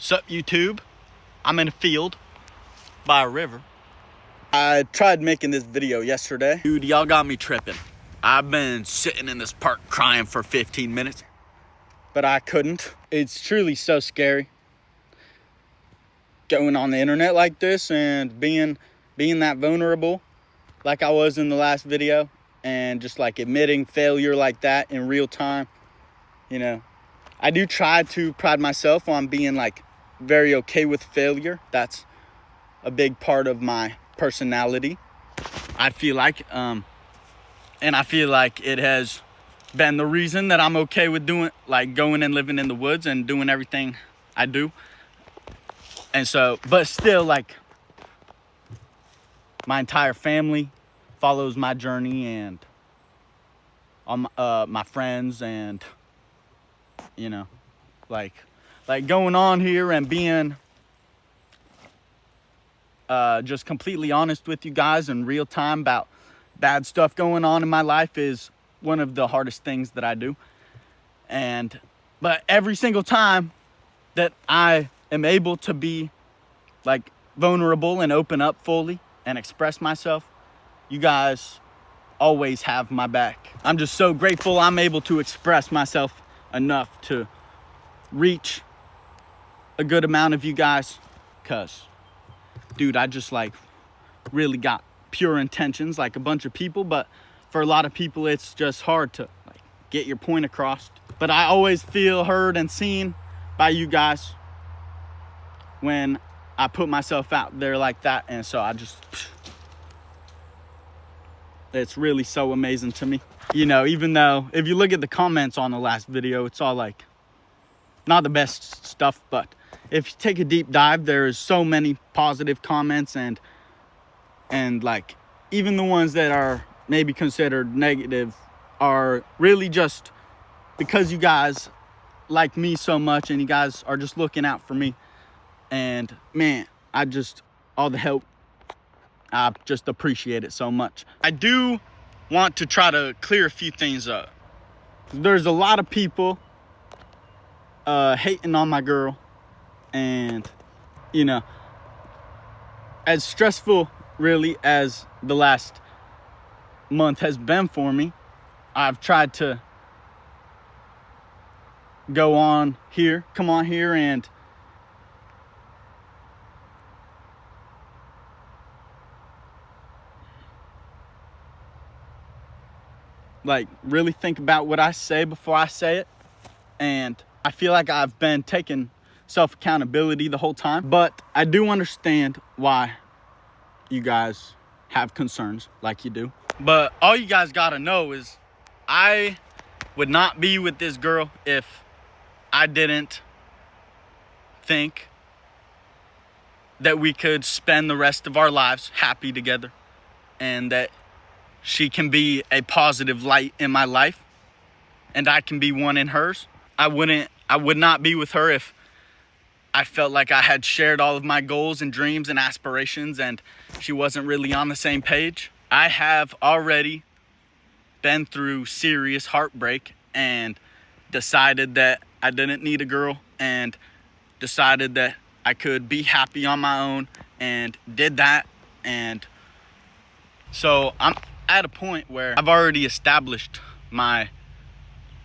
Sup YouTube? I'm in a field by a river. I tried making this video yesterday. Dude, y'all got me tripping. I've been sitting in this park crying for 15 minutes. But I couldn't. It's truly so scary going on the internet like this and being that vulnerable like I was in the last video, and just like admitting failure like that in real time. You know, I do try to pride myself on being like very okay with failure. That's a big part of my personality, I feel like, and I feel like it has been the reason that I'm okay with doing, like, going and living in the woods and doing everything I do. And so, but still, like, my entire family follows my journey, and all my friends, and you know, like going on here and being just completely honest with you guys in real time about bad stuff going on in my life is one of the hardest things that I do. But every single time that I am able to be like vulnerable and open up fully and express myself, you guys always have my back. I'm just so grateful I'm able to express myself enough to reach a good amount of you guys, cause dude, I just like really got pure intentions like a bunch of people, but for a lot of people it's just hard to like get your point across. But I always feel heard and seen by you guys when I put myself out there like that. And so it's really so amazing to me. You know, even though if you look at the comments on the last video, it's all like not the best stuff, but if you take a deep dive, there is so many positive comments, and like even the ones that are maybe considered negative are really just because you guys like me so much and you guys are just looking out for me. And man, all the help, I just appreciate it so much. I do want to try to clear a few things up. There's a lot of people hating on my girl, and you know, as stressful really as the last month has been for me, I've tried to come on here and like really think about what I say before I say it. And I feel like I've been taking self-accountability the whole time, but I do understand why you guys have concerns like you do. But all you guys gotta know is I would not be with this girl if I didn't think that we could spend the rest of our lives happy together, and that she can be a positive light in my life and I can be one in hers. I would not be with her if I felt like I had shared all of my goals and dreams and aspirations and she wasn't really on the same page. I have already been through serious heartbreak and decided that I didn't need a girl, and decided that I could be happy on my own, and did that. And so I'm at a point where I've already established my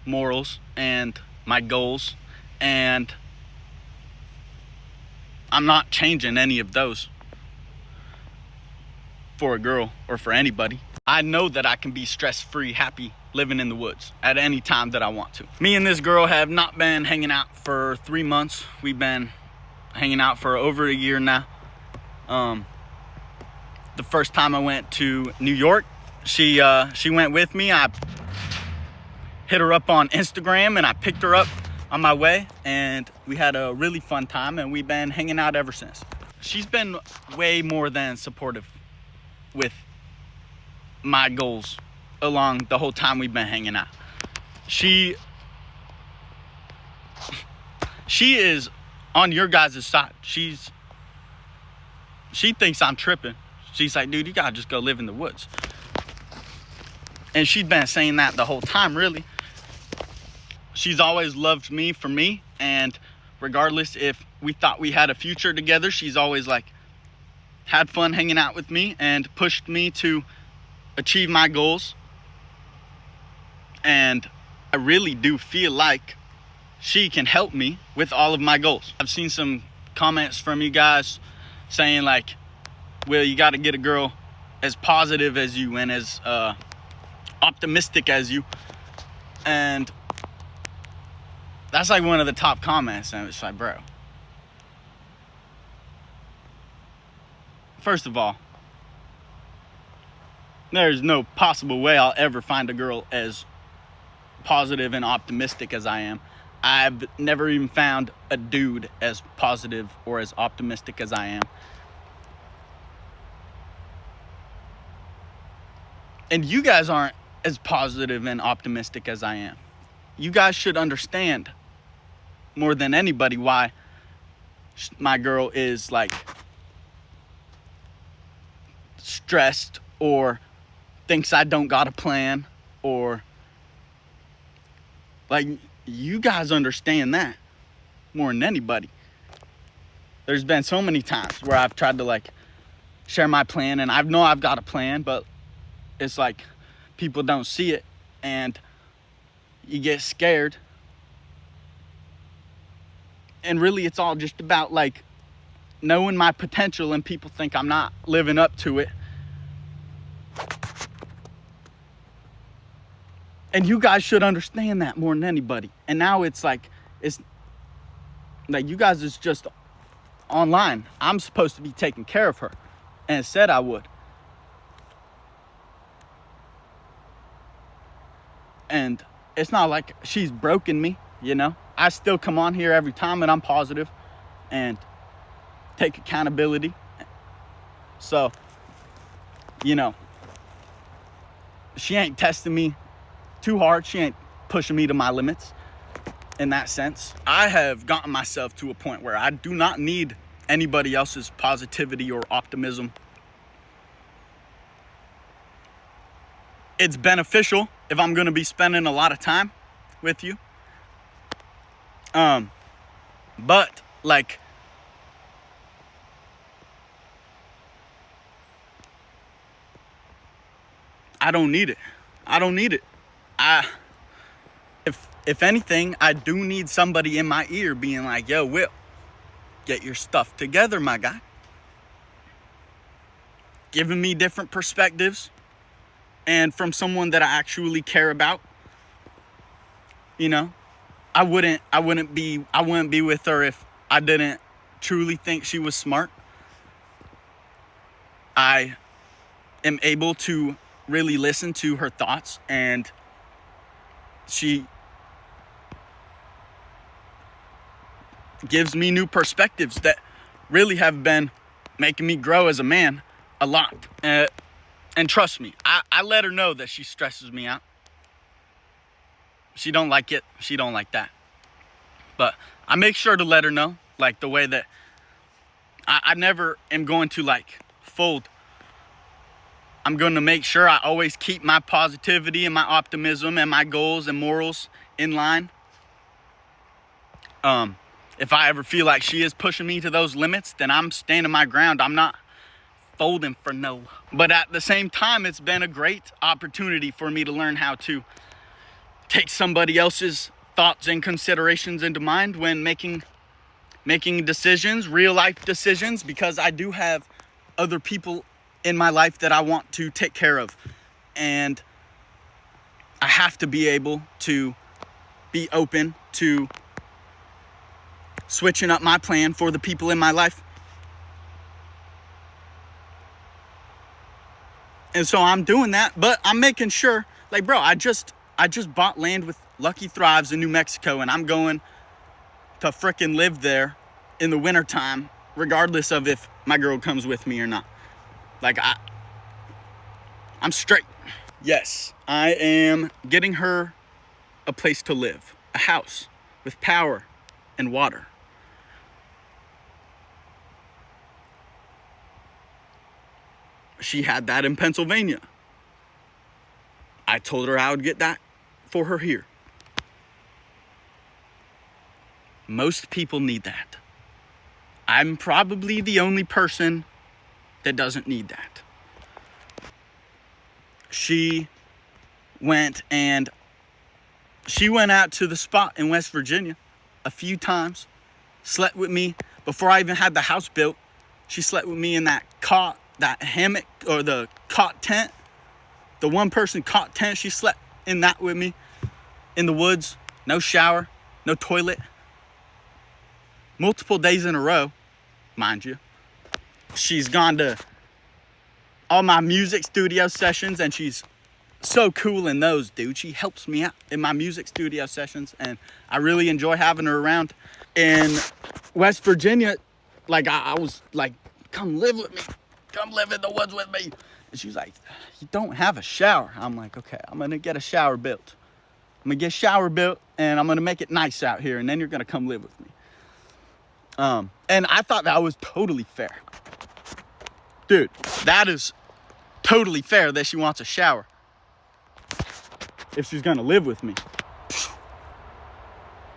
morals and my goals, and I'm not changing any of those for a girl or for anybody. I know that I can be stress-free, happy, living in the woods at any time that I want to. Me and this girl have not been hanging out for 3 months. We've been hanging out for over a year now. The first time I went to New York, she went with me. I hit her up on Instagram and I picked her up on my way, and we had a really fun time, and we've been hanging out ever since. She's been way more than supportive with my goals along the whole time we've been hanging out. She is on your guys' side. She thinks I'm tripping. She's like, dude, you gotta just go live in the woods. And she's been saying that the whole time, really. She's always loved me for me, and regardless if we thought we had a future together. She's always like had fun hanging out with me and pushed me to achieve my goals. And I really do feel like she can help me with all of my goals. I've seen some comments from you guys saying like, well, you got to get a girl as positive as you and as optimistic as you. And that's like one of the top comments. And it's like, bro, first of all, there's no possible way I'll ever find a girl as positive and optimistic as I am. I've never even found a dude as positive or as optimistic as I am. And you guys aren't as positive and optimistic as I am. You guys should understand more than anybody why my girl is like stressed or thinks I don't got a plan, or like, you guys understand that more than anybody. There's been so many times where I've tried to like share my plan, and I know I've got a plan, but it's like people don't see it and you get scared. And really it's all just about like knowing my potential, and people think I'm not living up to it. And you guys should understand that more than anybody. And now it's like you guys is just online. I'm supposed to be taking care of her, and it said I would. And it's not like she's broken me, you know. I still come on here every time and I'm positive and take accountability. So, you know, she ain't testing me too hard. She ain't pushing me to my limits in that sense. I have gotten myself to a point where I do not need anybody else's positivity or optimism. It's beneficial if I'm going to be spending a lot of time with you. But like, I don't need it. If anything, I do need somebody in my ear being like, yo, Will, get your stuff together, my guy. Giving me different perspectives, and from someone that I actually care about. You know, I wouldn't be with her if I didn't truly think she was smart. I am able to really listen to her thoughts, and she gives me new perspectives that really have been making me grow as a man a lot. And trust me, I let her know that she stresses me out. She don't like it. She don't like that. But I make sure to let her know, like the way that I never am going to like fold. I'm going to make sure I always keep my positivity and my optimism and my goals and morals in line. If I ever feel like she is pushing me to those limits, then I'm standing my ground. I'm not folding for no. But at the same time, it's been a great opportunity for me to learn how to take somebody else's thoughts and considerations into mind when making decisions, real life decisions, because I do have other people in my life that I want to take care of. And I have to be able to be open to switching up my plan for the people in my life. And so I'm doing that, but I'm making sure, like, bro, I just bought land with Lucky Thrives in New Mexico, and I'm going to frickin' live there in the wintertime, regardless of if my girl comes with me or not. Like, I'm straight. Yes, I am getting her a place to live, a house with power and water. She had that in Pennsylvania. I told her I would get that for her here. Most people need that. I'm probably the only person that doesn't need that. She went out to the spot in West Virginia a few times, slept with me before I even had the house built. She slept with me in that cot, that hammock, or the cot tent, the one person cot tent. She slept in that with me in the woods. No shower, no toilet, multiple days in a row, mind you. She's gone to all my music studio sessions, and she's so cool in those, dude. She helps me out in my music studio sessions, and I really enjoy having her around. In West Virginia, like, I was like, come live with me. Come live in the woods with me. And she's like, you don't have a shower. I'm like, okay, I'm going to get a shower built. I'm going to get a shower built, and I'm going to make it nice out here, and then you're going to come live with me. And I thought that was totally fair. Dude, that is totally fair that she wants a shower if she's going to live with me.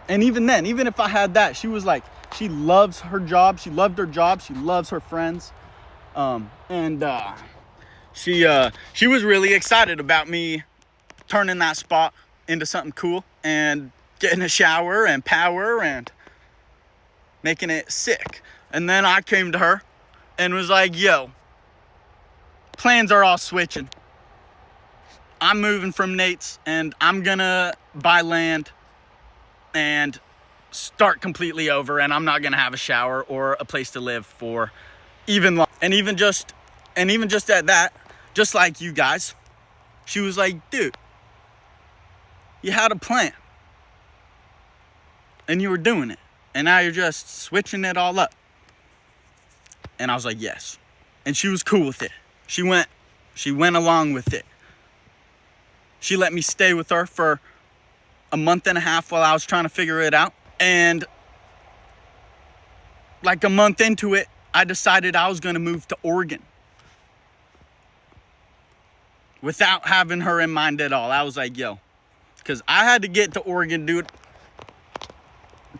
And even then, even if I had that, she was like, she loves her job. She loved her job. She loves her friends. She was really excited about me turning that spot into something cool and getting a shower and power and making it sick. And then I came to her and was like, yo, plans are all switching. I'm moving from Nate's, and I'm gonna buy land and start completely over, and I'm not gonna have a shower or a place to live for even long. And even just at that, just like you guys, she was like, dude, you had a plan and you were doing it, and now you're just switching it all up. And I was like, yes. And she was cool with it. She went along with it. She let me stay with her for a month and a half while I was trying to figure it out. And like a month into it, I decided I was going to move to Oregon without having her in mind at all. I was like, yo, because I had to get to Oregon, dude,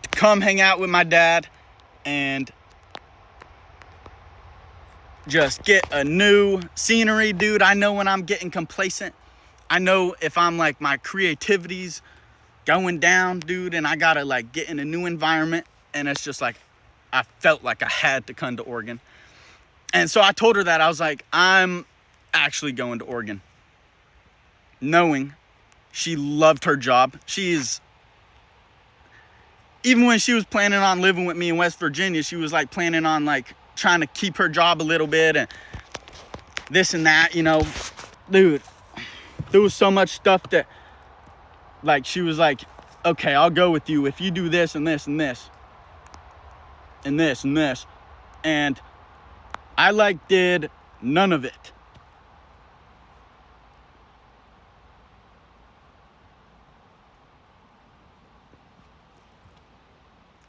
to come hang out with my dad and just get a new scenery, dude. I know when I'm getting complacent. I know if I'm like, my creativity's going down, dude, and I gotta like get in a new environment. And it's just like, I felt like I had to come to Oregon. And so I told her that. I was like, I'm actually going to Oregon. Knowing she loved her job. Even when she was planning on living with me in West Virginia, she was like planning on like trying to keep her job a little bit and this and that, you know. Dude, there was so much stuff that like she was like, okay, I'll go with you if you do this and this and this and this and this. And I like did none of it.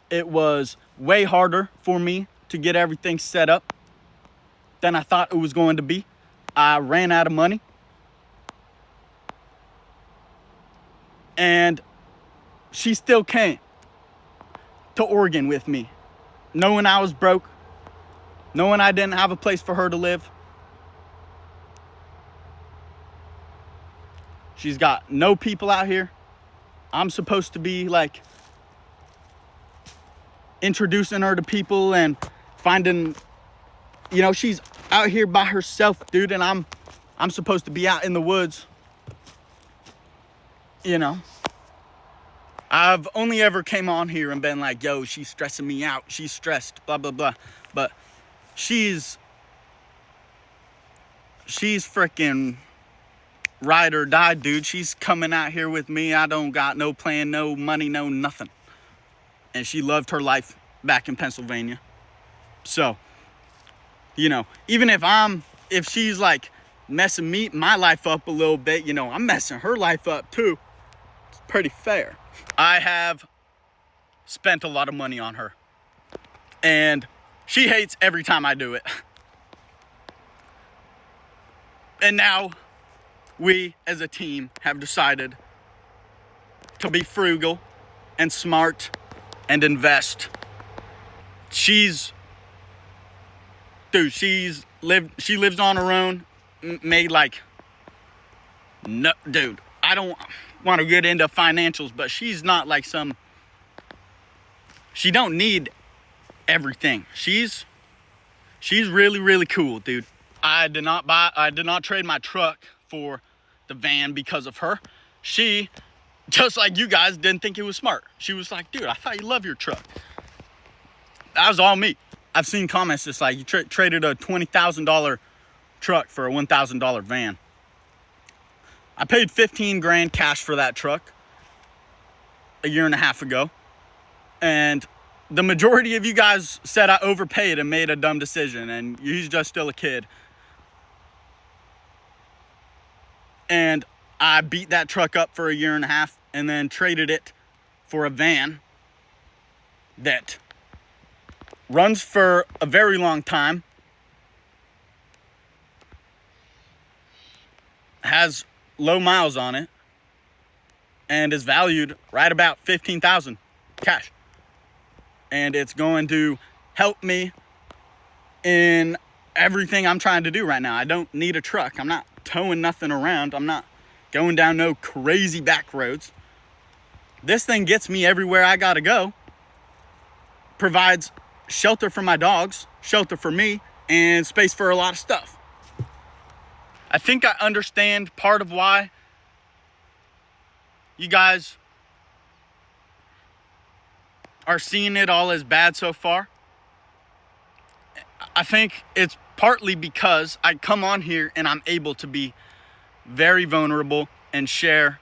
It was way harder for me to get everything set up than I thought it was going to be. I ran out of money. And she still came to Oregon with me, knowing I was broke, knowing I didn't have a place for her to live. She's got no people out here. I'm supposed to be like introducing her to people and finding, you know, she's out here by herself, dude, and I'm supposed to be out in the woods. You know, I've only ever came on here and been like, yo, she's stressing me out. She's stressed, blah, blah, blah. But she's freaking ride or die, dude. She's coming out here with me. I don't got no plan, no money, no nothing. And she loved her life back in Pennsylvania. So, you know, even if she's like messing my life up a little bit, you know, I'm messing her life up too. It's pretty fair. I have spent a lot of money on her. And she hates every time I do it. And now we as a team have decided to be frugal and smart and invest. She's dude, she lives on her own, made like, no, dude, I don't want to get into financials, but she's not like she don't need everything. She's really, really cool, dude. I did not trade my truck for the van because of her. She, just like you guys, didn't think it was smart. She was like, dude, I thought you loved your truck. That was all me. I've seen comments just like, you traded a $20,000 truck for a $1,000 van. I paid 15 grand cash for that truck a year and a half ago. And the majority of you guys said I overpaid and made a dumb decision, and he's just still a kid. And I beat that truck up for a year and a half and then traded it for a van that runs for a very long time, has low miles on it, and is valued right about $15,000 cash. And it's going to help me in everything I'm trying to do right now. I don't need a truck. I'm not towing nothing around. I'm not going down no crazy back roads. This thing gets me everywhere I gotta go. Provides shelter for my dogs, shelter for me, and space for a lot of stuff. I think I understand part of why you guys are seeing it all as bad so far. I think it's partly because I come on here and I'm able to be very vulnerable and share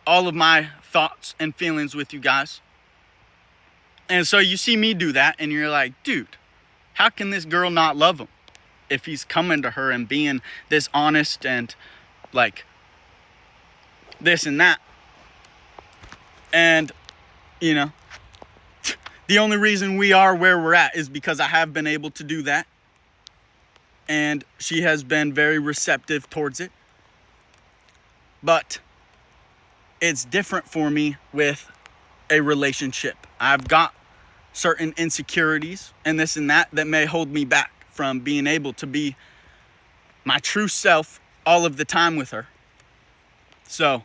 all of my thoughts and feelings with you guys. And so you see me do that and you're like, dude, how can this girl not love him if he's coming to her and being this honest and like this and that? And, you know, the only reason we are where we're at is because I have been able to do that. And she has been very receptive towards it. But it's different for me with a relationship. I've got certain insecurities and this and that may hold me back from being able to be my true self all of the time with her. So,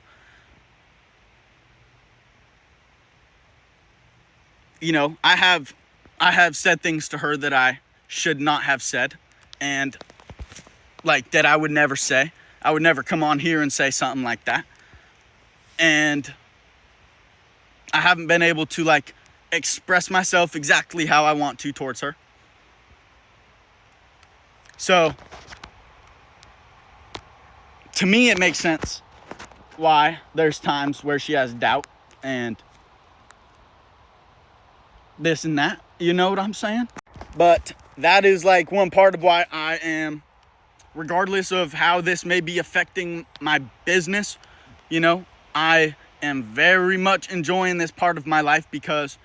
you know, I have said things to her that I should not have said, and like that I would never say. I would never come on here and say something like that. And I haven't been able to like express myself exactly how I want to towards her. So to me, it makes sense why there's times where she has doubt and this and that. You know what I'm saying? But that is like one part of why I am, regardless of how this may be affecting my business, you know, I am very much enjoying this part of my life because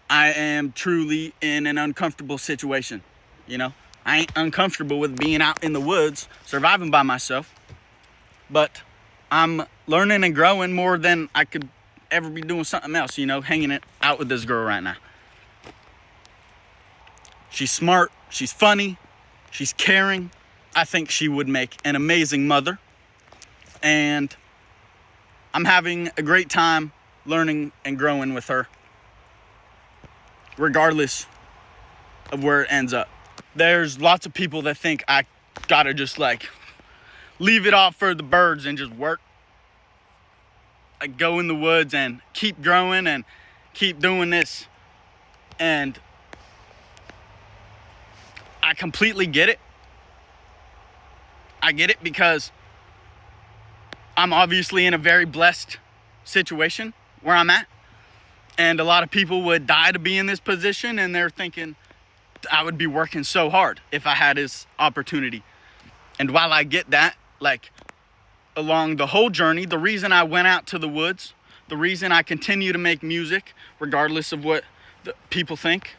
I am truly in an uncomfortable situation. You know, I ain't uncomfortable with being out in the woods, surviving by myself, but I'm learning and growing more than I could ever be doing something else, you know, hanging it out with this girl right now. She's smart, she's funny, she's caring. I think she would make an amazing mother. And I'm having a great time learning and growing with her, regardless of where it ends up. There's lots of people that think I gotta just like leave it off for the birds and just work. Like go in the woods and keep growing and keep doing this. And I completely get it. I get it because I'm obviously in a very blessed situation where I'm at. And a lot of people would die to be in this position, and they're thinking I would be working so hard if I had this opportunity. And while I get that, like along the whole journey, the reason I went out to the woods, the reason I continue to make music, regardless of what the people think,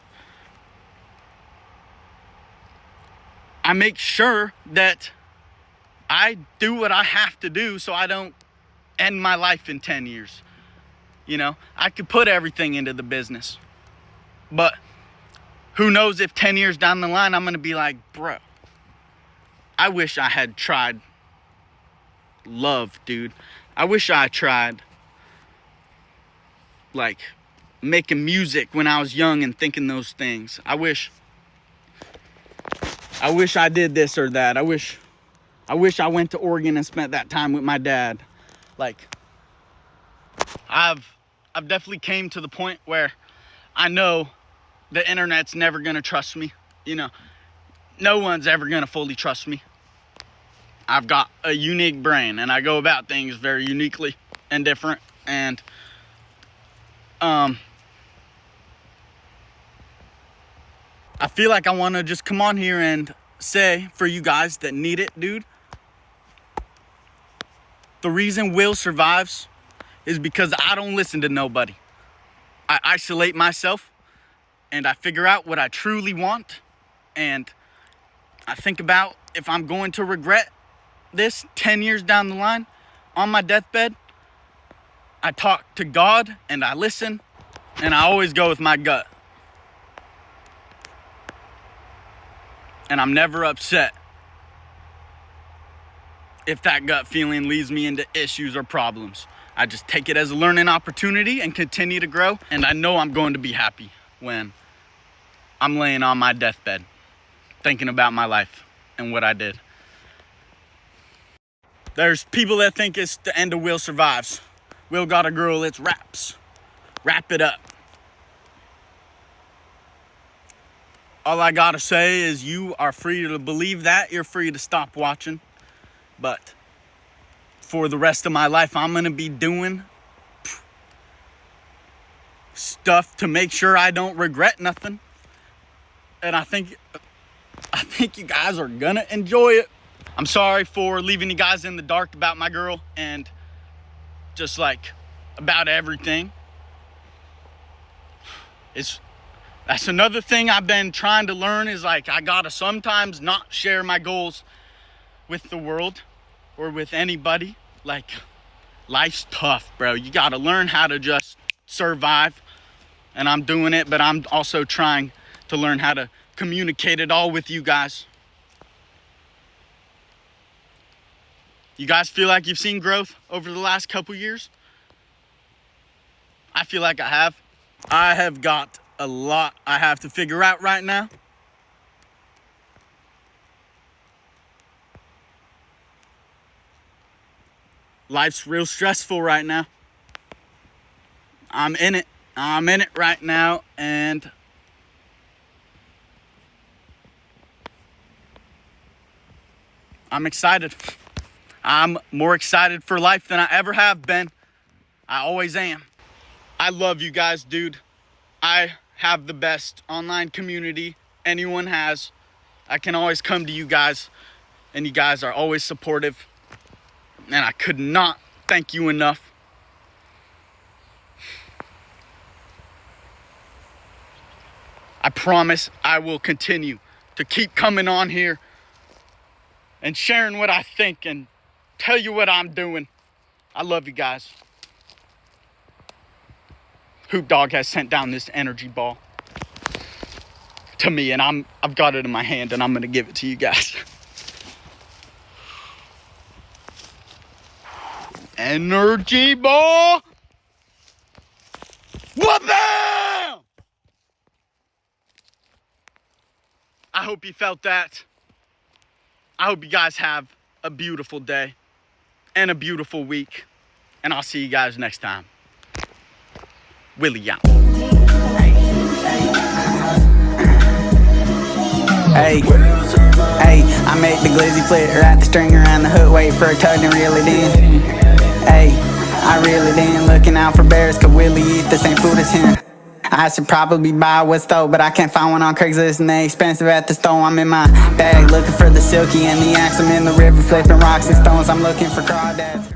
I make sure that I do what I have to do so I don't end my life in 10 years. You know, I could put everything into the business, but who knows if 10 years down the line, I'm going to be like, bro, I wish I had tried love, dude. I wish I tried, like, making music when I was young and thinking those things. I wish I did this or that. I wish I went to Oregon and spent that time with my dad. Like, I've definitely came to the point where I know the internet's never gonna trust me. You know, no one's ever gonna fully trust me. I've got a unique brain and I go about things very uniquely and different. And I feel like I want to just come on here and say, for you guys that need it, dude, the reason Will survives is because I don't listen to nobody. I isolate myself and I figure out what I truly want, and I think about if I'm going to regret this 10 years down the line on my deathbed. I talk to God and I listen, and I always go with my gut. And I'm never upset if that gut feeling leads me into issues or problems. I just take it as a learning opportunity and continue to grow. And I know I'm going to be happy when I'm laying on my deathbed, thinking about my life and what I did. There's people that think it's the end of Will Survives. Will got a girl, it's raps. Wrap it up. All I gotta say is you are free to believe that. You're free to stop watching. But for the rest of my life, I'm gonna be doing stuff to make sure I don't regret nothing. And I think you guys are gonna enjoy it. I'm sorry for leaving you guys in the dark about my girl and just like about everything. That's another thing I've been trying to learn, is like I gotta sometimes not share my goals with the world or with anybody. Like, life's tough, bro. You gotta learn how to just survive. And I'm doing it, but I'm also trying to learn how to communicate it all with you guys. You guys feel like you've seen growth over the last couple years? I feel like I have. I have got a lot I have to figure out right now. Life's real stressful right now. I'm in it right now, and I'm excited. I'm more excited for life than I ever have been. I always am. I love you guys, dude. I have the best online community anyone has. I can always come to you guys, and you guys are always supportive. And I could not thank you enough. I promise I will continue to keep coming on here and sharing what I think and tell you what I'm doing. I love you guys. Hoop Dog has sent down this energy ball to me, and I've got it in my hand, and I'm gonna give it to you guys. Energy ball. Wha-bam! I hope you felt that. I hope you guys have a beautiful day and a beautiful week. And I'll see you guys next time. Willie out. Hey, I make the glizzy flip, wrap the string around the hook, wait for a tug and reel it in. Hey, I reel it in, looking out for bears, cause Willie eat the same food as him. I should probably buy what's though, but I can't find one on Craigslist and they expensive at the store. I'm in my bag looking for the silky and the axe. I'm in the river flipping rocks and stones. I'm looking for crawdads.